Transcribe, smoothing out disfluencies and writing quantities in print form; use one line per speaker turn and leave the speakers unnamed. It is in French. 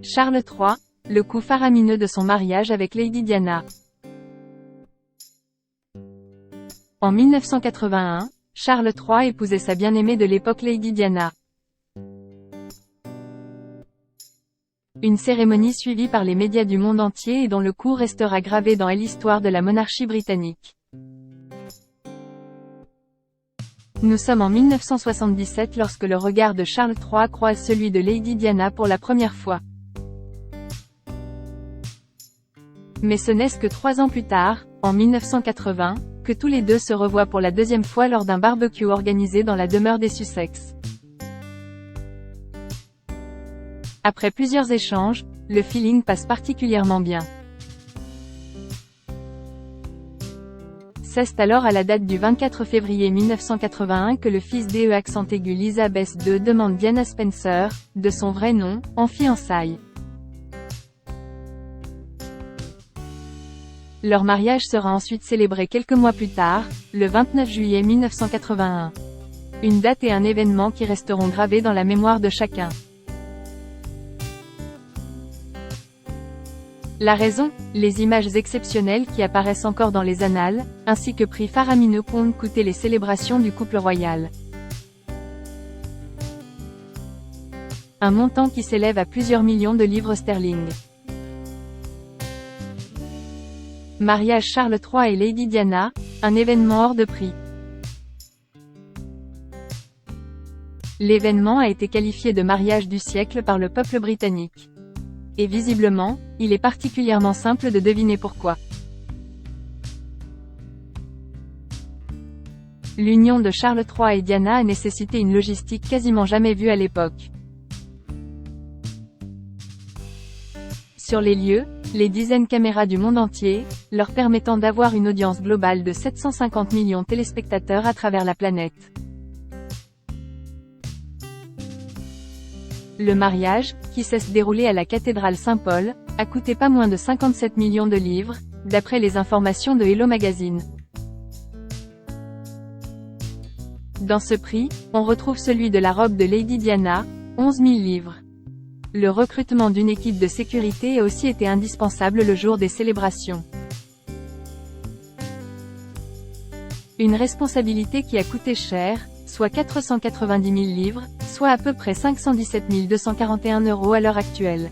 Charles III, le coup faramineux de son mariage avec Lady Diana. En 1981, Charles III épousait sa bien-aimée de l'époque Lady Diana. Une cérémonie suivie par les médias du monde entier et dont le coup restera gravé dans l'histoire de la monarchie britannique. Nous sommes en 1977 lorsque le regard de Charles III croise celui de Lady Diana pour la première fois. Mais ce n'est que 3 ans plus tard, en 1980, que tous les deux se revoient pour la deuxième fois lors d'un barbecue organisé dans la demeure des Sussex. Après plusieurs échanges, le feeling passe particulièrement bien. C'est alors à la date du 24 février 1981 que le fils d'E accent aigu Elizabeth II demande Diana Spencer, de son vrai nom, en fiançailles. Leur mariage sera ensuite célébré quelques mois plus tard, le 29 juillet 1981. Une date et un événement qui resteront gravés dans la mémoire de chacun. La raison, les images exceptionnelles qui apparaissent encore dans les annales, ainsi que prix faramineux qu'ont coûté les célébrations du couple royal. Un montant qui s'élève à plusieurs millions de livres sterling. Mariage Charles III et Lady Diana, un événement hors de prix. L'événement a été qualifié de mariage du siècle par le peuple britannique. Et visiblement, il est particulièrement simple de deviner pourquoi. L'union de Charles III et Diana a nécessité une logistique quasiment jamais vue à l'époque. Sur les lieux, les dizaines caméras du monde entier, leur permettant d'avoir une audience globale de 750 millions de téléspectateurs à travers la planète. Le mariage, qui s'est déroulé à la cathédrale Saint-Paul, a coûté pas moins de 57 millions de livres, d'après les informations de Hello Magazine. Dans ce prix, on retrouve celui de la robe de Lady Diana, 11 000 livres. Le recrutement d'une équipe de sécurité a aussi été indispensable le jour des célébrations. Une responsabilité qui a coûté cher, soit 490 000 livres, soit à peu près 517 241 € à l'heure actuelle.